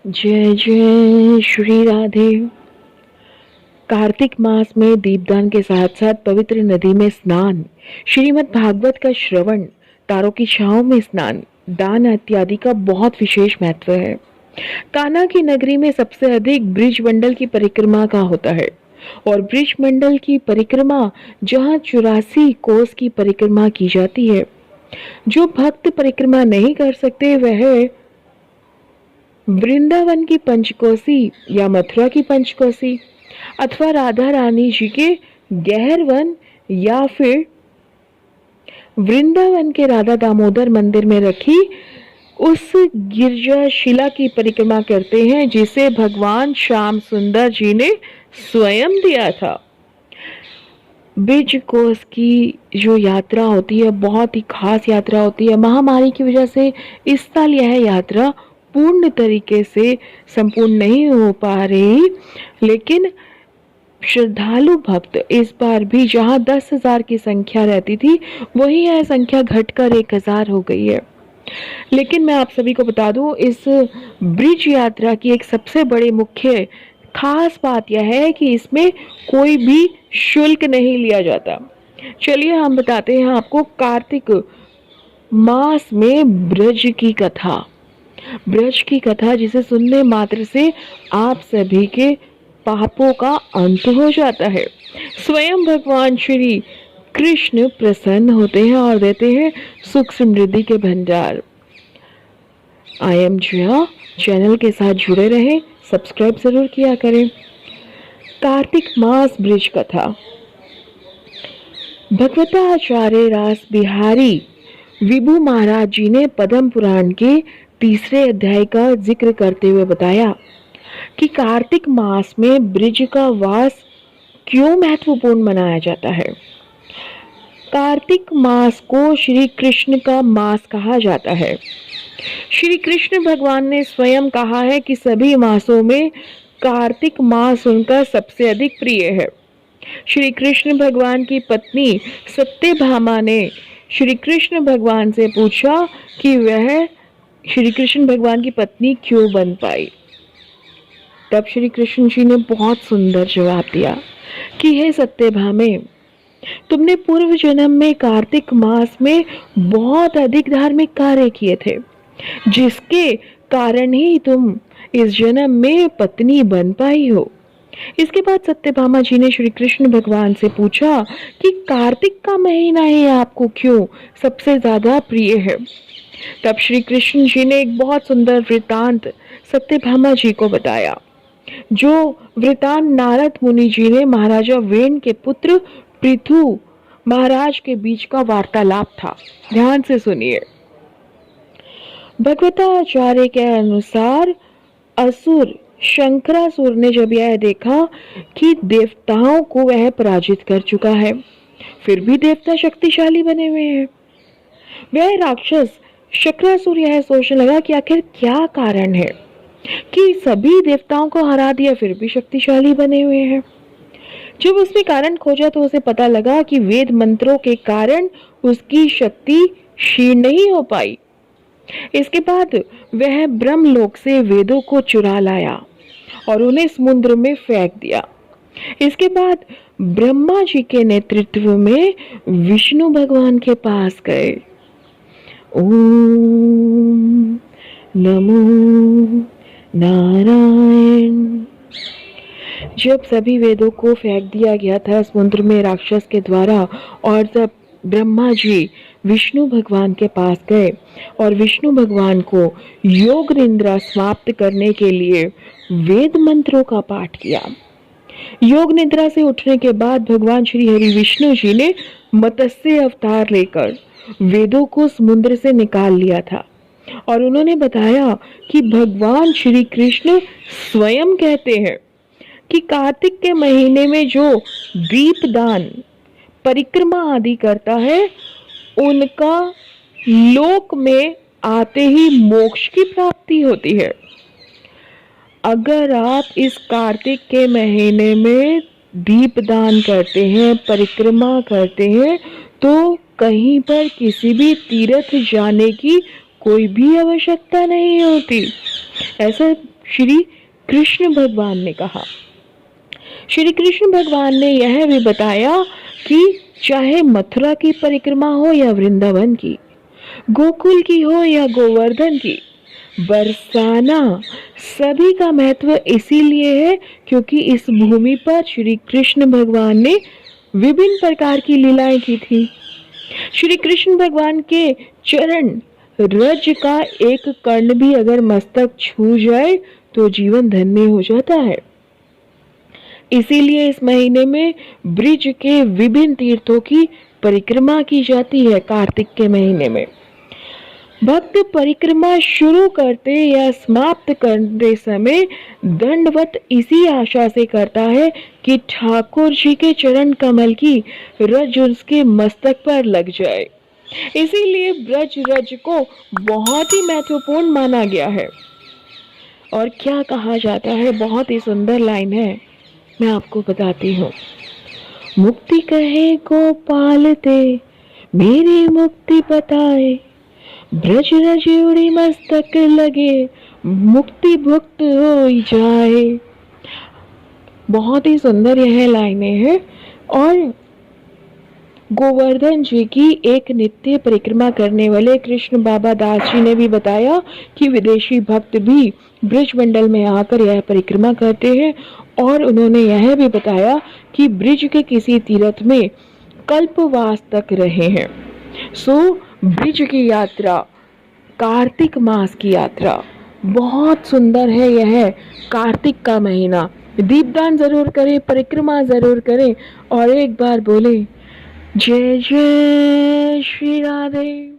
जय जय श्री राधे। कार्तिक मास में दीपदान के साथ साथ पवित्र नदी में स्नान, श्रीमद् भागवत का श्रवण, तारों की छांव में स्नान, दान इत्यादि का बहुत विशेष महत्व है। कान्हा की नगरी में सबसे अधिक ब्रिज मंडल की परिक्रमा का होता है और ब्रिज मंडल की परिक्रमा जहां 84 कोस की परिक्रमा की जाती है। जो भक्त परिक्रमा नहीं कर सकते वह वृंदावन की पंचकोसी या मथुरा की पंचकोसी अथवा राधा रानी जी के गहर वन या फिर वृंदावन के राधा दामोदर मंदिर में रखी उस गिरजा शिला की परिक्रमा करते हैं जिसे भगवान श्याम सुंदर जी ने स्वयं दिया था। ब्रिज कोस की जो यात्रा होती है बहुत ही खास यात्रा होती है। महामारी की वजह से इस साल यह यात्रा पूर्ण तरीके से संपूर्ण नहीं हो पा रही, लेकिन श्रद्धालु भक्त इस बार भी जहां 10,000 की संख्या रहती थी वही यह संख्या घटकर 1,000 हो गई है। लेकिन मैं आप सभी को बता दूं, इस ब्रिज यात्रा की एक सबसे बड़ी मुख्य खास बात यह है कि इसमें कोई भी शुल्क नहीं लिया जाता। चलिए हम बताते हैं आपको कार्तिक मास में ब्रज की कथा। ब्रज की कथा जिसे सुनने मात्र से आप सभी के पापों का अंत हो जाता है। स्वयं भगवान श्री कृष्ण प्रसन्न होते हैं और देते हैं सुख समृद्धि के भंडार। आई एम जया, चैनल के साथ जुड़े रहें, सब्सक्राइब जरूर किया करें। कार्तिक मास ब्रिज कथा। भगवताचार्य रास बिहारी विभु महाराज जी ने पद्म पुराण के 3 अध्याय का जिक्र करते हुए बताया कि कार्तिक मास में ब्रिज का वास क्यों महत्वपूर्ण मनाया जाता है। कार्तिक मास को श्री कृष्ण का मास कहा जाता है। श्री कृष्ण भगवान ने स्वयं कहा है कि सभी मासों में कार्तिक मास उनका सबसे अधिक प्रिय है। श्री कृष्ण भगवान की पत्नी सत्यभामा ने श्री कृष्ण भगवान से पूछा कि वह श्री कृष्ण भगवान की पत्नी क्यों बन पाई। तब श्री कृष्ण जी ने बहुत सुंदर जवाब दिया कि हे सत्यभामे, तुमने पूर्व जन्म में कार्तिक मास में बहुत अधिक धार्मिक कार्य किए थे, जिसके कारण ही तुम इस जन्म में पत्नी बन पाई हो। इसके बाद सत्यभामा जी ने श्री कृष्ण भगवान से पूछा कि कार्तिक का महीना ही आपको क्यों सबसे ज्यादा प्रिय है। तब श्री कृष्ण जी ने एक बहुत सुंदर वृतांत सत्यभामा जी को बताया, जो वृतांत नारद मुनि जी ने महाराजा वेन के पुत्र पृथु महाराज के बीच का वार्तालाप था। ध्यान से सुनिए। भगवताचार्य के अनुसार असुर शंकरासुर ने जब यह देखा कि देवताओं को वह पराजित कर चुका है, फिर भी देवता शक्तिशाली बने हुए हैं, वह राक्षस शंकरासुर यह सोचने लगा कि आखिर क्या कारण है कि सभी देवताओं को हरा दिया फिर भी शक्तिशाली बने हुए हैं। जब उसने कारण खोजा तो उसे पता लगा कि वेद मंत्रों के कारण उसकी शक्ति क्षीण नहीं हो पाई। इसके बाद वह ब्रह्मलोक से वेदों को चुरा लाया और उन्हें समुद्र में फेंक दिया। इसके बाद ब्रह्मा जी के नेतृत्व में विष्णु भगवान के पास गए। ओम नमो नारायण। जब सभी वेदों को फेंक दिया गया था समुद्र में राक्षस के द्वारा, और जब ब्रह्मा जी विष्णु भगवान के पास गए और विष्णु भगवान को योग निद्रा समाप्त करने के लिए वेद मंत्रों का पाठ किया। योग निद्रा से उठने के बाद भगवान श्री हरि विष्णु जी ने मत्स्य अवतार लेकर वेदों को समुद्र से निकाल लिया था और उन्होंने बताया कि भगवान श्री कृष्ण स्वयं कहते हैं कि कार्तिक के महीने में जो दीपदान परिक्रमा आदि करता है उनका लोक में आते ही मोक्ष की प्राप्ति होती है। अगर आप इस कार्तिक के महीने में दीपदान करते हैं, परिक्रमा करते हैं, तो कहीं पर किसी भी तीर्थ जाने की कोई भी आवश्यकता नहीं होती। ऐसा श्री कृष्ण भगवान ने कहा। श्री कृष्ण भगवान ने यह भी बताया कि चाहे मथुरा की परिक्रमा हो या वृंदावन की, गोकुल की हो या गोवर्धन की, बरसाना सभी का महत्व इसीलिए है क्योंकि इस भूमि पर श्री कृष्ण भगवान ने विभिन्न प्रकार की लीलाएं की थी। श्री कृष्ण भगवान के चरण रज का एक कर्ण भी अगर मस्तक छू जाए तो जीवन धन्य हो जाता है। इसीलिए इस महीने में ब्रिज के विभिन्न तीर्थों की परिक्रमा की जाती है। कार्तिक के महीने में भक्त परिक्रमा शुरू करते या समाप्त करते समय दंडवत इसी आशा से करता है कि ठाकुर जी के चरण कमल की रज उसके मस्तक पर लग जाए। इसीलिए ब्रज रज को बहुत ही महत्वपूर्ण माना गया है। और क्या कहा जाता है, बहुत ही सुंदर लाइन है, मैं आपको बताती हूँ। मुक्ति कहे गोपाल ते मेरी मुक्ति बताए, ब्रज रज उड़ी मस्तक लगे मुक्ति भुक्त हो जाए। बहुत ही सुंदर यह लाइनें हैं। और गोवर्धन जी की एक नित्य परिक्रमा करने वाले कृष्ण बाबा दास जी ने भी बताया कि विदेशी भक्त भी ब्रिज मंडल में आकर यह परिक्रमा करते हैं। और उन्होंने यह भी बताया कि ब्रिज के किसी तीर्थ में कल्पवास तक रहे हैं। सो ब्रिज की यात्रा, कार्तिक मास की यात्रा बहुत सुंदर है। यह कार्तिक का महीना, दीपदान जरूर करें, परिक्रमा जरूर करें और एक बार बोले जय जय श्री राधे।